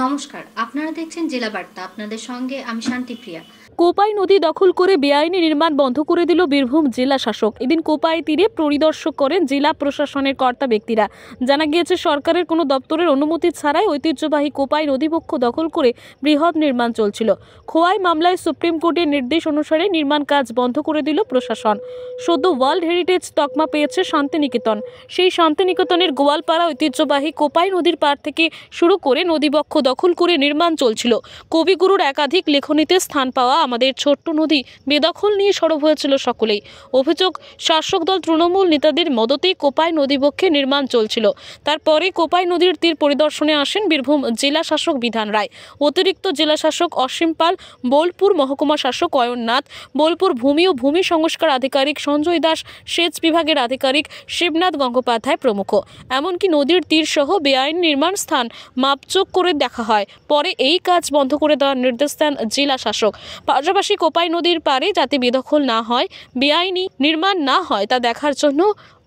নমস্কার, আপনারা দেখছেন জেলা বার্তা। আপনাদের সঙ্গে আমি শান্তিপ্রিয়া। কোপাই নদী দখল করে বেআইনি নির্মাণ বন্ধ করে দিল বীরভূম জেলা শাসক। এদিন কোপাই তীরে পরিদর্শন করেন জেলা প্রশাসনের কর্তা ব্যক্তিরা। জানা গিয়েছে, সরকারের কোনো দপ্তরের অনুমতি ছাড়াই ঐতিহ্যবাহী কোপাই নদীবক্ষ দখল করে বৃহৎ নির্মাণ চলছিল। খোয়াই মামলায় সুপ্রিম কোর্টের নির্দেশ অনুসারে নির্মাণ কাজ বন্ধ করে দিল প্রশাসন। সদ্য ওয়ার্ল্ড হেরিটেজ তকমা পেয়েছে শান্তিনিকেতন। সেই শান্তিনিকেতনের গোয়ালপাড়া ঐতিহ্যবাহী কোপাই নদীর পাড় থেকে শুরু করে নদীবক্ষ দখল করে নির্মাণ চলছিল। কবিগুরুর একাধিক লেখনীতে স্থান পাওয়া আমাদের ছোট্ট নদী বেদখল নিয়ে সরব হয়েছিল সকলেই। অভিযোগ, শাসক দল তৃণমূল নেতাদের মদতেই কোপাই নদীবক্ষে নির্মাণ চলছিল। তারপরে কোপাই নদীর তীর পরিদর্শনে আসেন বীরভূম জেলা শাসক বিধান রায়, অতিরিক্ত জেলা শাসক অসীম পাল, বোলপুর মহকুমা শাসক অয়ন নাথ, বোলপুর ভূমি ও ভূমি সংস্কার আধিকারিক সঞ্জয় দাস, সেচ বিভাগের আধিকারিক শিবনাথ গঙ্গোপাধ্যায় প্রমুখ। এমনকি নদীর তীর সহ বেআইনি নির্মাণ স্থান মাপচোক করে দেখা হয়। পরে এই কাজ বন্ধ করে দেওয়ার নির্দেশ দেন জেলা শাসক। পাশাপাশি কোপাই নদীর পাড়ে যাতে বেদখল না হয়, বেআইনি নির্মাণ না হয় তা দেখার জন্য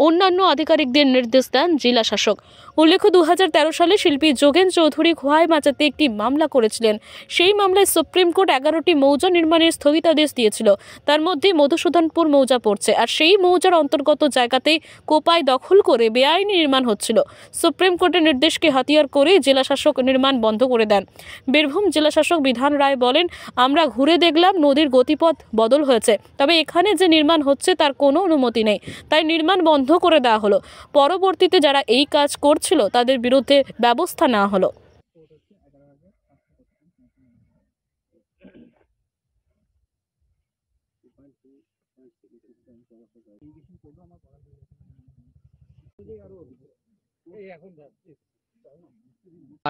অন্যান্য আধিকারিকদের নির্দেশ দেন জেলা শাসক। উল্লেখ্য, 2013 সালে শিল্পী যোগেন চৌধুরী খোয়াই মাচাতে একটি মামলা করেছিলেন। সেই মামলায় সুপ্রিম কোর্ট 11টি মৌজা নির্মাণের স্থগিতাদেশ দিয়েছিল। তার মধ্যে মধুসূদনপুর মৌজা পড়ছে, আর সেই মৌজার অন্তর্গত জায়গাতেই কোপাই দখল করে বেআইনি নির্মাণ হচ্ছিল। সুপ্রিম কোর্টের নির্দেশকে হাতিয়ার করে জেলা শাসক নির্মাণ বন্ধ করে দেন। বীরভূম জেলা শাসক বিধান রায় বলেন, আমরা ঘুরে দেখলাম নদীর গতিপথ বদল হয়েছে, তবে এখানে যে নির্মাণ হচ্ছে তার কোনো অনুমতি নেই, তাই নির্মাণ বন্ধ করে দেওয়া হলো। পরবর্তীতে যারা এই কাজ করছিল তাদের বিরুদ্ধে ব্যবস্থা নেওয়া হলো।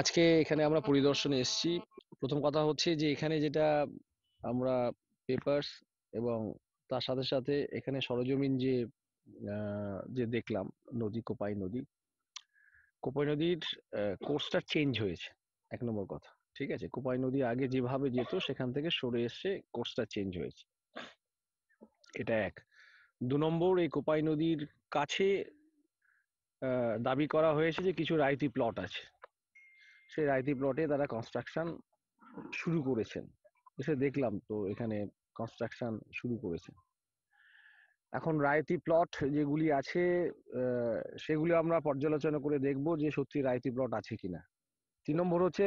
আজকে এখানে আমরা পরিদর্শনে এসেছি। প্রথম কথা হচ্ছে যে এখানে যেটা আমরা পেপারস এবং তার সাথে সাথে এখানে সরজমিন যে দেখলাম নদী, কোপাই নদীর কোর্সটা চেঞ্জ হয়েছে। এক নম্বর কথা, ঠিক আছে। কোপাই নদী আগে যেভাবে যেত সেখান থেকে সরে এসে কোর্সটা চেঞ্জ হয়েছে, এটা এক। 2 নম্বর, এই কোপাই নদীর কাছে দাবি করা হয়েছে যে কিছু রায়তি প্লট আছে, সেই রায়তি প্লটে তারা কনস্ট্রাকশন শুরু করেছেন। এসে দেখলাম তো এখানে কনস্ট্রাকশন শুরু করেছে। এখন রায়তি প্লট যেগুলি আছে সেগুলি আমরা পর্যালোচনা করে দেখব যে সত্যি রায়তি প্লট আছে কিনা। 3 নম্বর হচ্ছে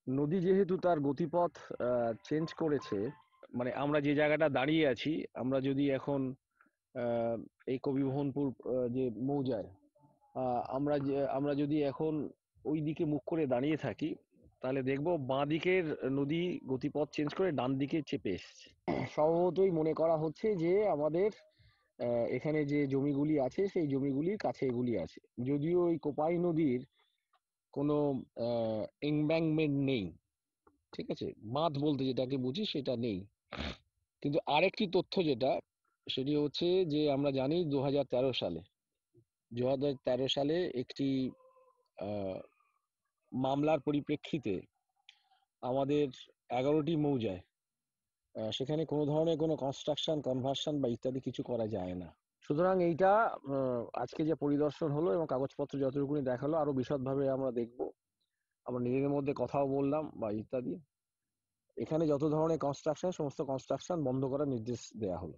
নদী যেহেতু তার গতিপথ চেঞ্জ করেছে, মানে আমরা যে জায়গাটা দাঁড়িয়ে আছি, আমরা যদি এখন এই কবিমোহনপুর যে মৌজায় আমরা যদি এখন ওই দিকে মুখ করে দাঁড়িয়ে থাকি, তাহলে দেখবো বাঁ দিকের নদী গতিপথ চেঞ্জ করে ডান দিকে চেপে এসছে। স্বভাবতই মনে করা হচ্ছে যে আমাদের এখানে যে জমিগুলি আছে সেই জমিগুলির কাছে এগুলি আছে। যদিও ওই কোপাই নদীর কোনো এমব্যাঙ্কমেন্ট নেই, ঠিক আছে, বাঁধ বলতে যেটাকে বুঝি সেটা নেই। কিন্তু আরেকটি তথ্য যেটা, সেটি হচ্ছে যে আমরা জানি 2013 সালে একটি মামলার পরিপ্রেক্ষিতে আমাদের 11টি মৌজায় সেখানে কোনো ধরনের কোনো কনস্ট্রাকশন, কনভার্সন বা ইত্যাদি কিছু করা যায় না। সুতরাং এইটা আজকে যে পরিদর্শন হলো এবং কাগজপত্র যতটুকুনি দেখালো, আরো বিশদভাবে আমরা দেখব। আমরা নিজেদের মধ্যে কথাও বললাম বা ইত্যাদি। এখানে যত ধরনের কনস্ট্রাকশন, সমস্ত কনস্ট্রাকশন বন্ধ করার নির্দেশ দেওয়া হলো।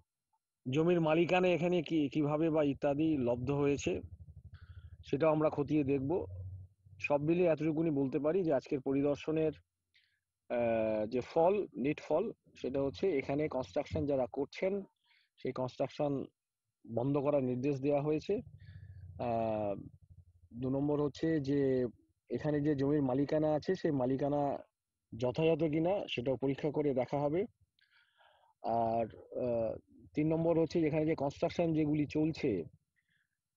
জমির মালিকানা এখানে কিভাবে বা ইত্যাদি লব্ধ হয়েছে সেটাও আমরা খতিয়ে দেখব। সব মিলিয়ে এতটুকুনি বলতে পারি যে আজকের পরিদর্শনের যে নেট ফল সেটা হচ্ছে এখানে কনস্ট্রাকশন যারা করছেন সেই কনস্ট্রাকশন বন্ধ করার নির্দেশ দেওয়া হয়েছে। 2 নম্বর হচ্ছে যে এখানে যে জমির মালিকানা আছে সেই মালিকানা যথাযথ কিনা সেটাও পরীক্ষা করে দেখা হবে। আর 3 নম্বর হচ্ছে এখানে যে কনস্ট্রাকশন যেগুলি চলছে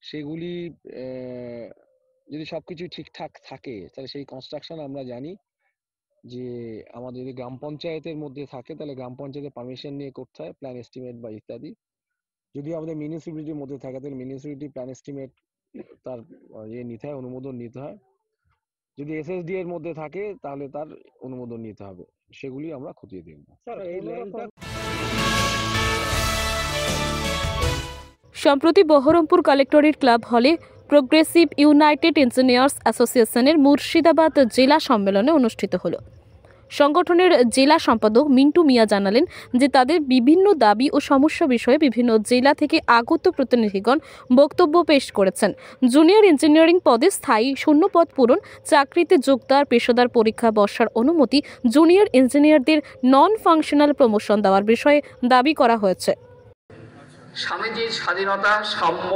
সেগুলি যদি সবকিছু ঠিকঠাক থাকে, তাহলে সেই কনস্ট্রাকশন আমরা জানি যে আমাদের যদি গ্রাম পঞ্চায়েতের মধ্যে থাকে তাহলে গ্রাম পঞ্চায়েতের পারমিশন নিয়ে করতে হয়, প্ল্যান এস্টিমেট বা ইত্যাদি। যদি আমাদের মিউনিসিপ্যালিটির মধ্যে থাকে তাহলে মিউনিসিপ্যালিটি প্ল্যান এস্টিমেট তার নিতে হয়, অনুমোদন নিতে হয়। যদি এসএসডি এর মধ্যে থাকে তাহলে তার অনুমোদন নিতে হবে। সেগুলি আমরা খতিয়ে দেখব। সম্প্রতি বহরমপুর কালেক্টরেট ক্লাব হলে প্রোগ্রেসিভ ইউনাইটেড ইঞ্জিনিয়ার্স অ্যাসোসিয়েশনের মুর্শিদাবাদ জেলা সম্মেলনে অনুষ্ঠিত হলো। সংগঠনের জেলা সম্পাদক মিন্টু মিয়া জানালেন যে তাদের বিভিন্ন দাবি ও সমস্যা বিষয়ে বিভিন্ন জেলা থেকে আগত প্রতিনিধিগণ বক্তব্য পেশ করেছেন। জুনিয়র ইঞ্জিনিয়ারিং পদে স্থায়ী শূন্যপদ পূরণ, চাকরিতে যোগদান, পেশাদার পরীক্ষা বসার অনুমতি, জুনিয়র ইঞ্জিনিয়ারদের নন ফাংশনাল প্রমোশন দেওয়ার বিষয়ে দাবি করা হয়েছে। স্বামীজির স্বাধীনতা, সাম্য,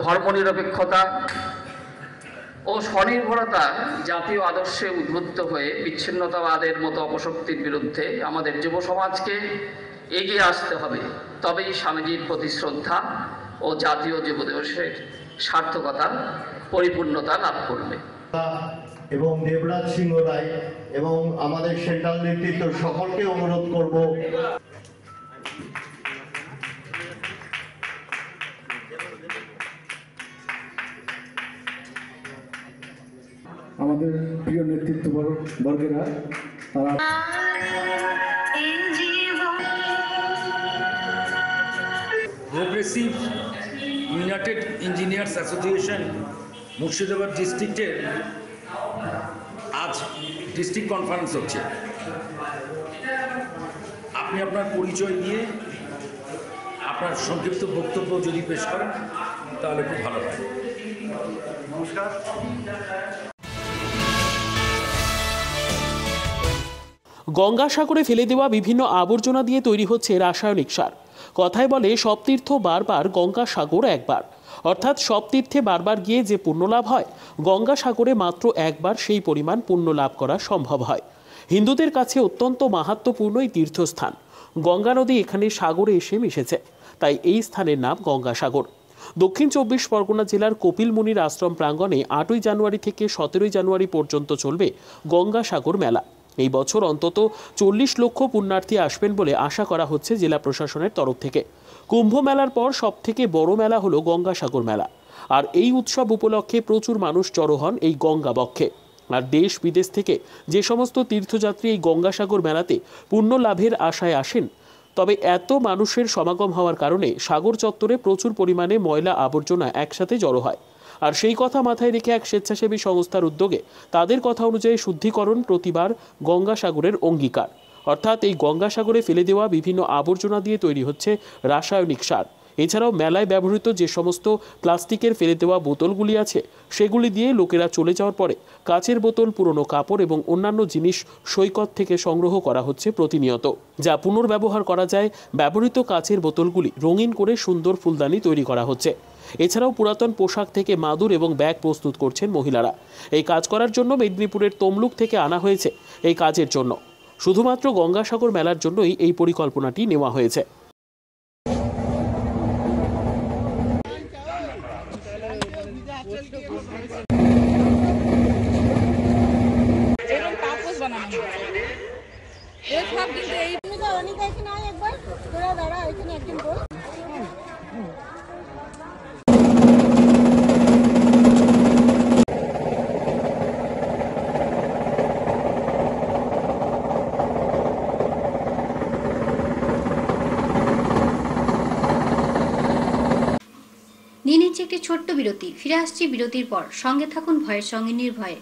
ধর্মনিরপেক্ষতা ও স্বনির্ভরতা জাতীয় আদর্শে উদ্বুদ্ধ হয়ে বিচ্ছিন্নতাবাদের মতো অপশক্তির বিরুদ্ধে আমাদের যুব সমাজকে এগিয়ে আসতে হবে। তবেই স্বামীজির প্রতি শ্রদ্ধা ও জাতীয় যুব দিবসের সার্থকতা পরিপূর্ণতা লাভ করবে। এবং দেবরাজ সিংহ রায় এবং আমাদের সেন্ট্রাল নেতৃত্ব সকলকে অনুরোধ করব আমাদের প্রিয় নেতৃত্ব বর্গেরা তারা progressive United engineers association Murshidabad ডিস্ট্রিক্টের আজ ডিস্ট্রিক্ট কনফারেন্স হচ্ছে। আপনি আপনার পরিচয় দিয়ে আপনার সংক্ষিপ্ত বক্তব্য যদি পেশ করেন তাহলে খুব ভালো হয়। নমস্কার। গঙ্গাসাগরে ফেলে দেওয়া বিভিন্ন আবর্জনা দিয়ে তৈরি হচ্ছে রাসায়নিক সার। কথায় বলে সব তীর্থ বারবার, গঙ্গাসাগর একবার। অর্থাৎ সব তীর্থে বারবার গিয়ে যে পুণ্য লাভ হয়, গঙ্গাসাগরে মাত্র একবার সেই পরিমাণ পুণ্য লাভ করা সম্ভব হয়। হিন্দুদের কাছে অত্যন্ত মাহাত্ম্যপূর্ণ এই তীর্থস্থান। গঙ্গা নদী এখানে সাগরে এসে মিশেছে, তাই এই স্থানের নাম গঙ্গাসাগর। দক্ষিণ ২৪ পরগনা জেলার কপিল মুনির আশ্রম প্রাঙ্গণে ৮ই জানুয়ারি থেকে ১৭ই জানুয়ারি পর্যন্ত চলবে গঙ্গাসাগর মেলা। এই বছর অন্তত ৪০ লক্ষ পুণ্যার্থী আসবেন বলে আশা করা হচ্ছে জেলা প্রশাসনের তরফ থেকে। কুম্ভ মেলার পর সবথেকে বড় মেলা হলো গঙ্গাসাগর মেলা। আর এই উৎসব উপলক্ষে প্রচুর মানুষ জড়ো হন এই গঙ্গা বক্ষে। আর দেশ বিদেশ থেকে যে সমস্ত তীর্থযাত্রী এই গঙ্গাসাগর মেলাতে পুণ্য লাভের আশায় আসেন, তবে এত মানুষের সমাগম হওয়ার কারণে সাগর চত্বরে প্রচুর পরিমাণে ময়লা আবর্জনা একসাথে জড়ো হয়। আর সেই কথা মাথায় রেখে এক স্বেচ্ছাসেবী সংস্থার উদ্যোগে তাদের কথা অনুযায়ী শুদ্ধিকরণ প্রতিবার গঙ্গাসাগরের অঙ্গীকার। অর্থাৎ এই গঙ্গাসাগরে ফেলে দেওয়া বিভিন্ন আবর্জনা দিয়ে তৈরি হচ্ছে রাসায়নিক সার। এছাড়াও মেলায় ব্যবহৃত যে সমস্ত প্লাস্টিকের ফেলে দেওয়া বোতলগুলি আছে, সেগুলি দিয়ে লোকেরা চলে যাওয়ার পরে কাচের বোতল, পুরনো কাপড় এবং অন্যান্য জিনিস সৈকত থেকে সংগ্রহ করা হচ্ছে প্রতিনিয়ত, যা পুনর্ব্যবহার করা যায়। ব্যবহৃত কাচের বোতলগুলি রঙিন করে সুন্দর ফুলদানি তৈরি করা হচ্ছে। এছাড়াও পুরাতন পোশাক থেকে মাদুর এবং ব্যাগ প্রস্তুত করছেন মহিলারা। এই কাজ করার জন্য মেদিনীপুরের তমলুক থেকে আনা হয়েছে এই কাজের জন্য। শুধুমাত্র গঙ্গাসাগর মেলার জন্যই এই পরিকল্পনাটি নেওয়া হয়েছে। নিয়ে নিচ্ছে একটি ছোট্ট বিরতি। ফিরে আসছি বিরতির পর। সঙ্গে থাকুন ভয়ের সঙ্গে নির্ভয়ে।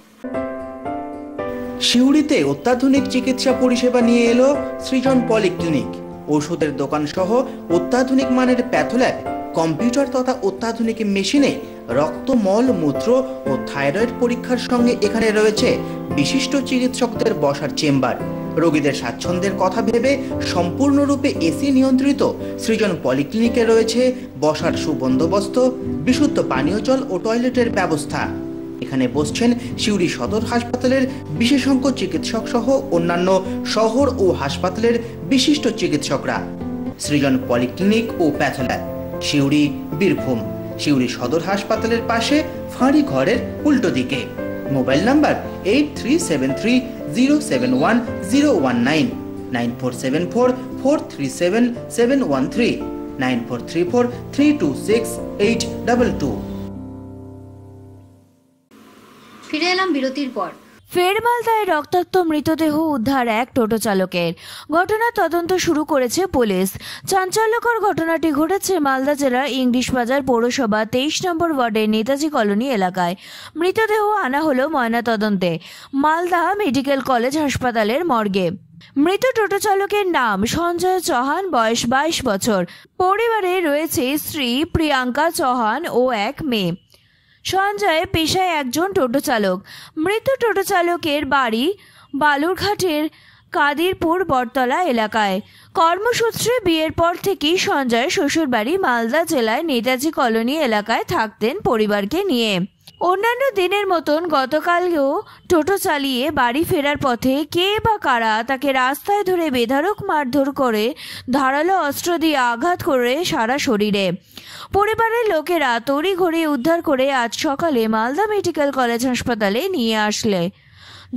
সিউড়িতে অত্যাধুনিক চিকিৎসা পরিষেবা নিয়ে এলো সৃজন পলিক্লিনিক। ওষুধের দোকান সহ অত্যাধুনিক মানের প্যাথোল্যাব, কম্পিউটার তথা অত্যাধুনিক মেশিনে রক্ত, মল, মূত্র ও থাইরয়েড পরীক্ষার সঙ্গে এখানে রয়েছে বিশিষ্ট চিকিৎসকদের বসার চেম্বার। রোগীদের স্বাচ্ছন্দ্যের কথা ভেবে সম্পূর্ণরূপে এসি নিয়ন্ত্রিত সৃজন পলিক্লিনিকে রয়েছে বসার সুবন্দোবস্ত, বিশুদ্ধ পানীয় জল ও টয়লেটের ব্যবস্থা। এখানে বসছেন সিউড়ি সদর হাসপাতালের বিশেষজ্ঞ চিকিৎসক সহ অন্যান্য শহর ও হাসপাতালের বিশিষ্ট চিকিৎসকরা। সৃজন পলিক্লিনিক ও প্যাথোল্যাব, সিউড়ি, বীরভূম। সিউড়ি সদর হাসপাতালের পাশে ফাঁড়ি ঘরের উল্টো দিকে। Mobile number 8373071019, 9474437713, 9434326822। ফিরে এলাম বিরতির পর। ফের মালদায় রক্তাক্ত মৃতদেহ উদ্ধার এক টোটো চালকের। ঘটনার তদন্ত শুরু করেছে পুলিশ। চাঞ্চল্যকর ঘটনাটি ঘটেছে মালদা জেলার ইংলিশ বাজার পৌরসভা 23 নম্বর ওয়ার্ডের নেতাজি কলোনি এলাকায়। মৃতদেহ আনা হলো ময়নাতদন্তে মালদা মেডিকেল কলেজ হাসপাতালের মর্গে। মৃত টোটো চালকের নাম সঞ্জয় চৌহান, বয়স 22 বছর। পরিবারে রয়েছে স্ত্রী প্রিয়াঙ্কা চৌহান ও এক মেয়ে। সঞ্জয় পেশায় একজন টোটো চালক। মৃত টোটো চালকের বাড়ি বালুরঘাটের কাদিরপুর বটতলা এলাকায়। কর্মসূত্রে বিয়ের পর থেকেই সঞ্জয় শ্বশুরবাড়ি মালদা জেলায় নেতাজি কলোনি এলাকায় থাকতেন পরিবারকে নিয়ে। অন্যান্য দিনের মতন গতকালও টোটো চালিয়ে বাড়ি ফেরার পথে কে বা কারা তাকে রাস্তায় ধরে বেধড়ক মারধর করে ধারালো অস্ত্র দিয়ে আঘাত করে সারা শরীরে। পরিবারের লোকেরা তড়িঘড়ি উদ্ধার করে আজ সকালে মালদা মেডিকেল কলেজ হাসপাতালে নিয়ে আসলে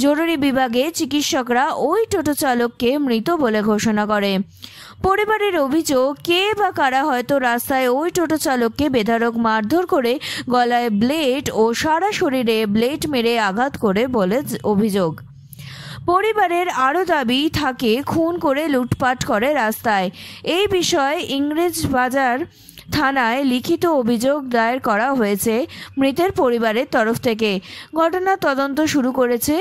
জরুরি বিভাগে চিকিৎসকরা ওই টোটো চালককে মৃত বলে ঘোষণা করে। পরিবারের অভিযোগ, কে বা কারা হয়তো রাস্তায় ওই টোটো চালককে বেধড়ক মারধর করে গলায় ব্লেড ও সারা শরীরে ব্লেড মেরে আঘাত করে বলে অভিযোগ। পরিবারের আরও দাবি থাকে খুন করে লুটপাট করে রাস্তায়। এই বিষয়ে ইংরেজ বাজার থানায় লিখিত অভিযোগ দায়ের করা হয়েছে মৃতের পরিবারের তরফ থেকে। ঘটনার তদন্ত শুরু করেছে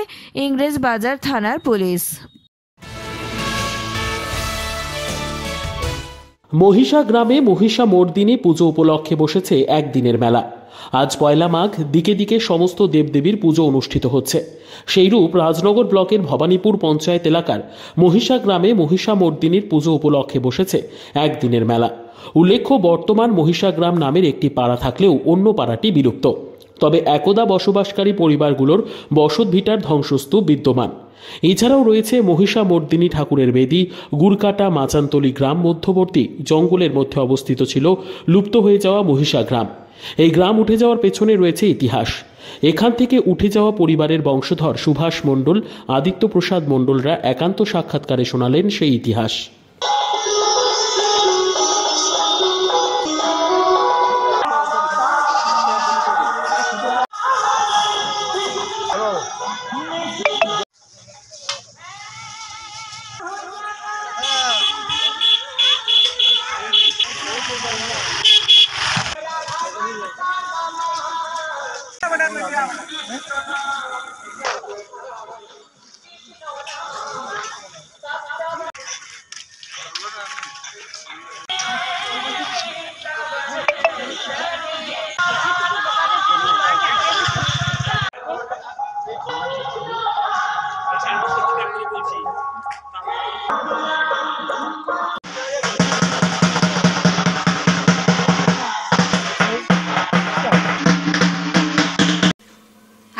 ইংরেজ বাজার থানার পুলিশ। মহিষা গ্রামে মহিষা মর্দিনী পুজো উপলক্ষে বসেছে একদিনের মেলা। আজ পয়লা মাঘ, দিকে দিকে সমস্ত দেবদেবীর পুজো অনুষ্ঠিত হচ্ছে। সেইরূপ রাজনগর ব্লকের ভবানীপুর পঞ্চায়েত এলাকার মহিষা গ্রামে মহিষা মর্দিনীর পুজো উপলক্ষে বসেছে একদিনের মেলা। উল্লেখ্য, বর্তমান মহিষা গ্রাম নামের একটি পাড়া থাকলেও অন্য পাড়াটি বিলুপ্ত। তবে একদা বসবাসকারী পরিবারগুলোর বসতভিটার ধ্বংসস্তূপ বিদ্যমান। এছাড়াও রয়েছে মহিষা মর্দিনী ঠাকুরের বেদি। গুড়কাটা মাচানতলি গ্রাম মধ্যবর্তী জঙ্গলের মধ্যে অবস্থিত ছিল লুপ্ত হয়ে যাওয়া মহিষা গ্রাম। এই গ্রাম উঠে যাওয়ার পেছনে রয়েছে ইতিহাস। এখান থেকে উঠে যাওয়া পরিবারের বংশধর সুভাষ মণ্ডল, আদিত্য প্রসাদ মণ্ডলরা একান্ত সাক্ষাৎকারে শোনালেন সেই ইতিহাস।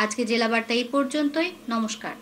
আজকে জেলা বার্তা এই পর্যন্তই। নমস্কার।